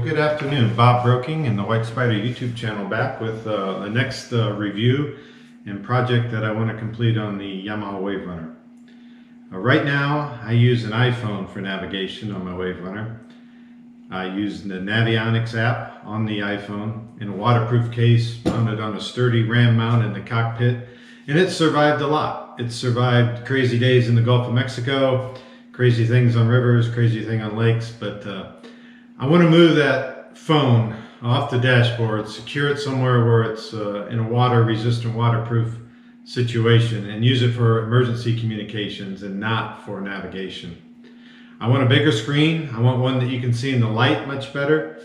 well, good afternoon. Bob Broking and the White Spider YouTube channel back with the next review and project that I want to complete on the Yamaha WaveRunner. Right now, I use an iPhone for navigation on my WaveRunner. I use the Navionics app on the iPhone in a waterproof case mounted on a sturdy RAM mount in the cockpit, and it survived a lot. It survived crazy days in the Gulf of Mexico, crazy things on rivers, crazy thing on lakes, but I want to move that phone off the dashboard, secure it somewhere where it's in a water-resistant, waterproof situation, and use it for emergency communications and not for navigation. I want a bigger screen. I want one that you can see in the light much better.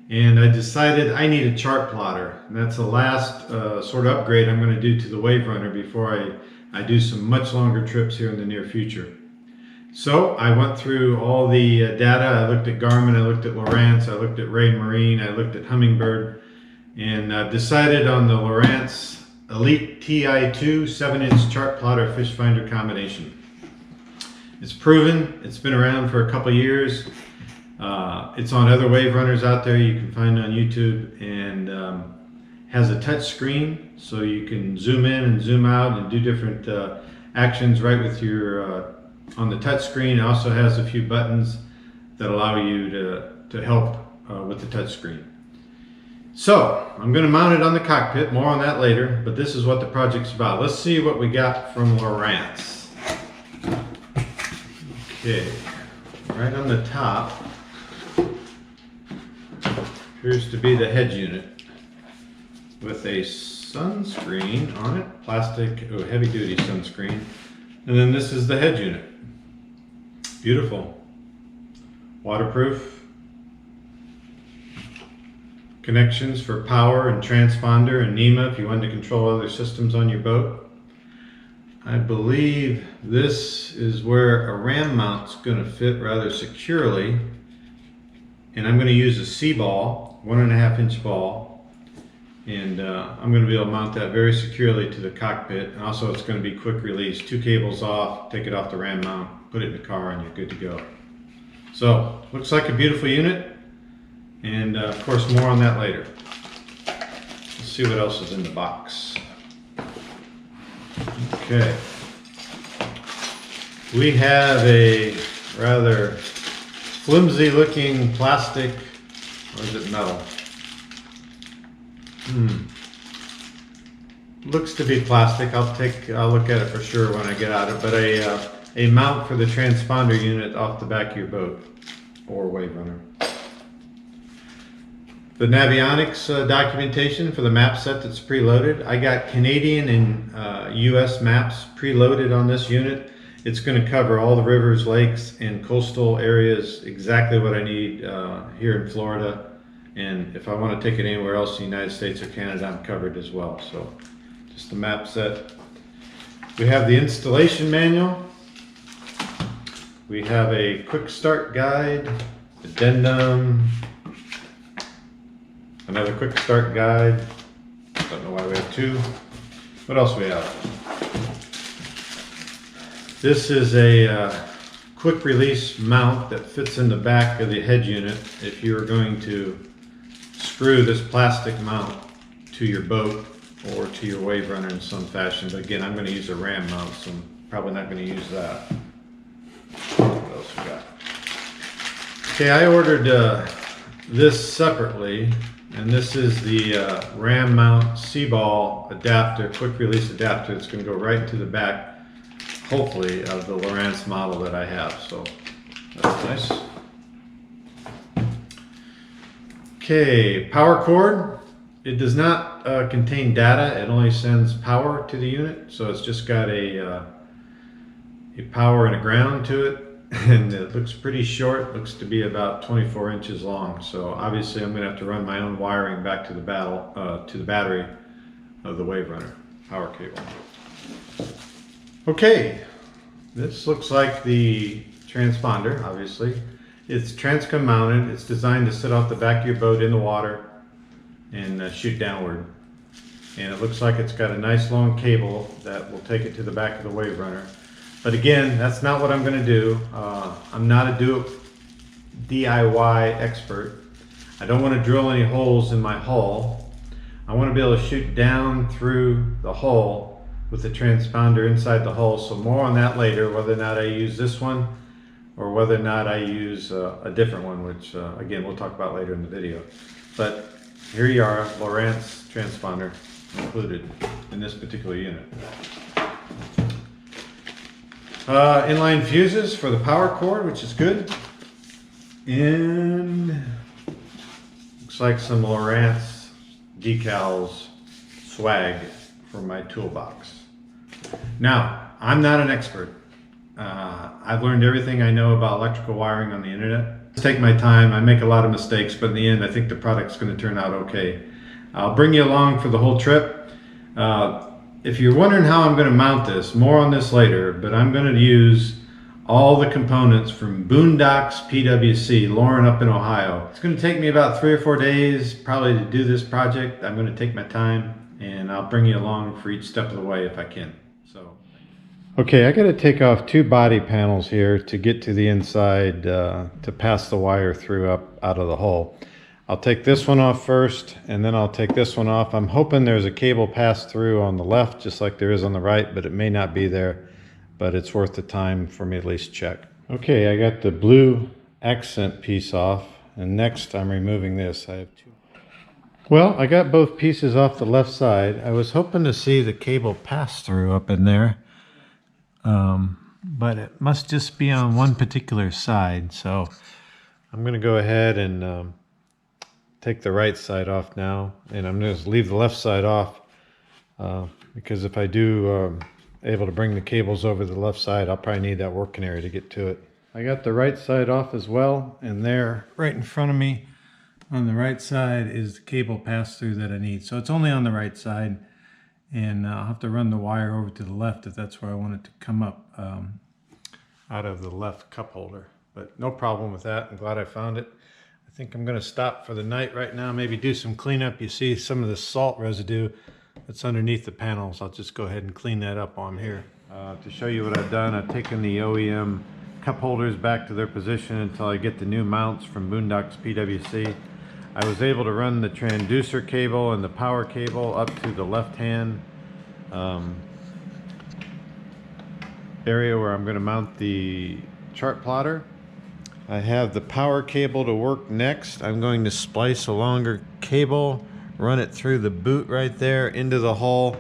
And I decided I need a Chartplotter. And that's the last sort of upgrade I'm going to do to the WaveRunner before I do some much longer trips here in the near future. So I went through all the data. I looked at Garmin, I looked at Lowrance, I looked at Ray Marine, I looked at Humminbird, and decided on the Lowrance Elite Ti2 7-inch Chartplotter Fishfinder combination. It's proven, it's been around for a couple years. It's on other WaveRunners out there you can find on YouTube, and has a touch screen so you can zoom in and zoom out and do different actions right with your on the touch screen. It also has a few buttons that allow you to help with the touch screen. So I'm going to mount it on the cockpit, more on that later, but this is what the project's about. Let's see what we got from Lowrance. Okay, right on the top appears to be the head unit with a sunscreen on it, plastic, heavy duty sunscreen, and then this is the head unit. Beautiful, waterproof, connections for power and transponder and NEMA if you want to control other systems on your boat. I believe this is where a RAM mount's going to fit rather securely, and I'm going to use a C-ball, 1.5 inch ball, and I'm going to be able to mount that very securely to the cockpit. And also it's going to be quick release, 2 cables off, take it off the RAM mount, put it in the car, and you're good to go. So looks like a beautiful unit, and of course more on that later. Let's see what else is in the box. Okay, we have a rather flimsy looking plastic, or is it metal? Looks to be plastic. I'll look at it for sure when I get out of it, but a mount for the transponder unit off the back of your boat or WaveRunner. The Navionics documentation for the map set that's preloaded. I got Canadian and US maps preloaded on this unit. It's going to cover all the rivers, lakes, and coastal areas, exactly what I need here in Florida. And if I want to take it anywhere else in the United States or Canada, I'm covered as well. So just the map set. We have the installation manual. We have a quick start guide, addendum, another quick start guide. Don't know why we have 2. What else we have? This is a quick release mount that fits in the back of the head unit if you are going to screw this plastic mount to your boat or to your WaveRunner in some fashion. But again, I'm going to use a RAM mount, so I'm probably not going to use that. What else we got? Okay, I ordered this separately, and this is the RAM mount C-ball adapter, quick release adapter. It's going to go right into the back, hopefully, of the Lowrance model that I have. So that's nice. Okay, power cord. It does not contain data. It only sends power to the unit. So it's just got a power and a ground to it. And it looks pretty short. Looks to be about 24 inches long. So obviously I'm going to have to run my own wiring back to the battery of the WaveRunner power cable. Okay, this looks like the transponder, obviously. It's Transcom mounted. It's designed to sit off the back of your boat in the water and shoot downward. And it looks like it's got a nice long cable that will take it to the back of the WaveRunner. But again, that's not what I'm going to do. I'm not a DIY expert. I don't want to drill any holes in my hull. I want to be able to shoot down through the hull with the transponder inside the hull. So more on that later, whether or not I use this one or whether or not I use a different one, which again we'll talk about later in the video. But here you are, Lowrance transponder included in this particular unit. Inline fuses for the power cord, which is good. And looks like some Lowrance decals swag for my toolbox. Now, I'm not an expert. I've learned everything I know about electrical wiring on the internet. I take my time, I make a lot of mistakes, but in the end I think the product's going to turn out okay. I'll bring you along for the whole trip. If you're wondering how I'm going to mount this, more on this later, but I'm going to use all the components from BOONDOCKSPWC, Loren up in Ohio. It's going to take me about 3 or 4 days probably to do this project. I'm going to take my time and I'll bring you along for each step of the way if I can. Okay, I got to take off 2 body panels here to get to the inside to pass the wire through up out of the hull. I'll take this one off first and then I'll take this one off. I'm hoping there's a cable passed through on the left just like there is on the right, but it may not be there, but it's worth the time for me to at least check. Okay, I got the blue accent piece off, and next I'm removing this. I have 2. Well, I got both pieces off the left side. I was hoping to see the cable pass through up in there. But it must just be on one particular side, so I'm going to go ahead and take the right side off now, and I'm going to leave the left side off because if I do able to bring the cables over to the left side, I'll probably need that working area to get to it. I got the right side off as well, and there right in front of me on the right side is the cable pass through that I need. So it's only on the right side. And I'll have to run the wire over to the left if that's where I want it to come up out of the left cup holder. But no problem with that. I'm glad I found it. I think I'm going to stop for the night right now, maybe do some cleanup. You see some of the salt residue that's underneath the panels. I'll just go ahead and clean that up while I'm here. To show you what I've done, I've taken the OEM cup holders back to their position until I get the new mounts from BOONDOCKSPWC. I was able to run the transducer cable and the power cable up to the left-hand area where I'm going to mount the Chartplotter. I have the power cable to work next. I'm going to splice a longer cable, run it through the boot right there into the hull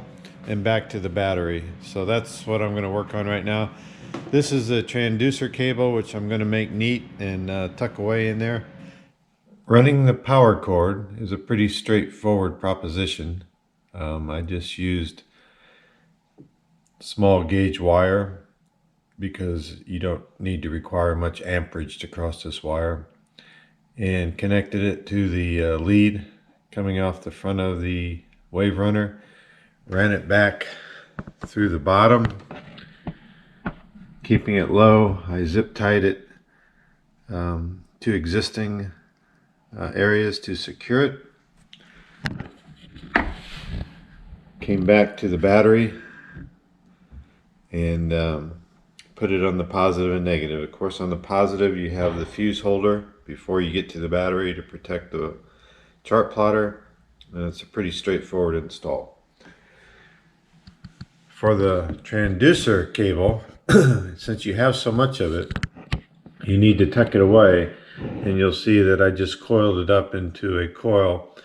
and back to the battery. So that's what I'm going to work on right now. This is the transducer cable, which I'm going to make neat and tuck away in there. Running the power cord is a pretty straightforward proposition. I just used small gauge wire because you don't need to require much amperage to cross this wire, and connected it to the lead coming off the front of the WaveRunner. Ran it back through the bottom, keeping it low. I zip tied it to existing areas to secure it. Came back to the battery and put it on the positive and negative. Of course, on the positive you have the fuse holder before you get to the battery to protect the Chartplotter, and it's a pretty straightforward install. For the transducer cable, since you have so much of it, you need to tuck it away. And you'll see that I just coiled it up into a coil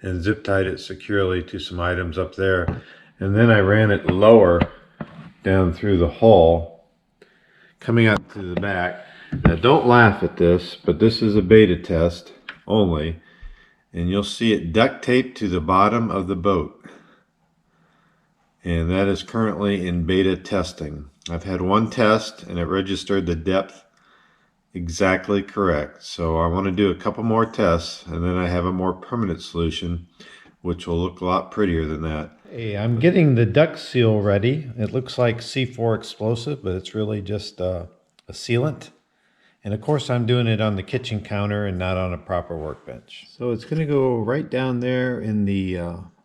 and zip tied it securely to some items up there. And then I ran it lower down through the hull, coming out to the back. Now don't laugh at this, but this is a beta test only. And you'll see it duct taped to the bottom of the boat. And that is currently in beta testing. I've had one test and it registered the depth exactly correct. So I want to do a couple more tests and then I have a more permanent solution which will look a lot prettier than that. Hey, I'm getting the DUCT SEAL ready. It looks like C4 explosive, but it's really just a sealant. And of course I'm doing it on the kitchen counter and not on a proper workbench. So it's going to go right down there in the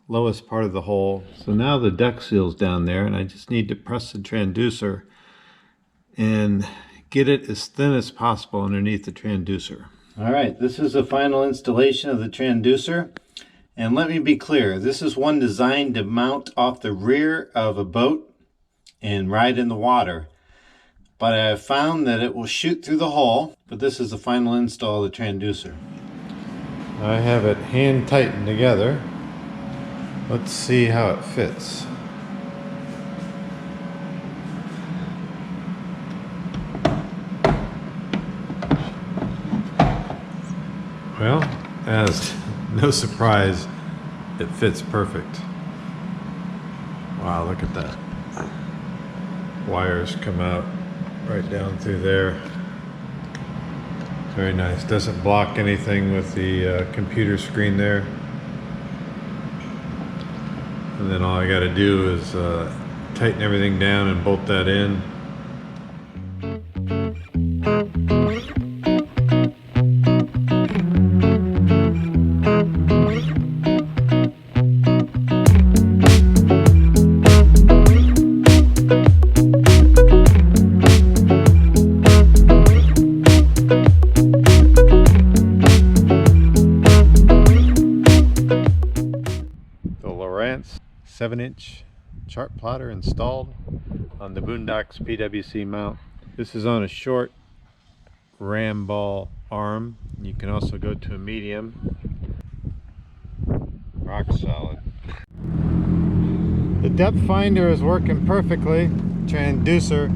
lowest part of the hole. So now the DUCT SEAL's down there and I just need to press the transducer and get it as thin as possible underneath the transducer. Alright, this is the final installation of the transducer. And let me be clear, this is one designed to mount off the rear of a boat and ride in the water. But I have found that it will shoot through the hull, but this is the final install of the transducer. I have it hand tightened together. Let's see how it fits. Well, as no surprise, it fits perfect. Wow, look at that. Wires come out right down through there. Very nice. Doesn't block anything with the computer screen there. And then all I got to do is tighten everything down and bolt that in. The Lowrance 7-inch Chartplotter installed on the BOONDOCKSPWC mount. This is on a short ram ball arm. You can also go to a medium. Rock solid. The depth finder is working perfectly. Transducer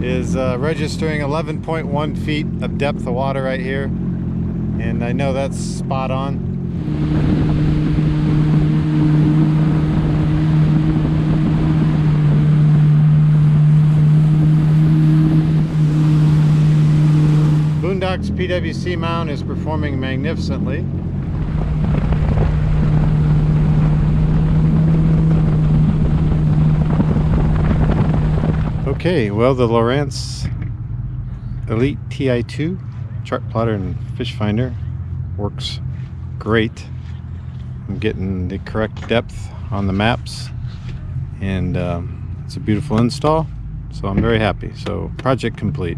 is registering 11.1 feet of depth of water right here, and I know that's spot on. BOONDOCKSPWC mount is performing magnificently. Okay, well, the Lowrance Elite Ti2 Chartplotter and Fishfinder works great. I'm getting the correct depth on the maps, and it's a beautiful install, so I'm very happy. So project complete.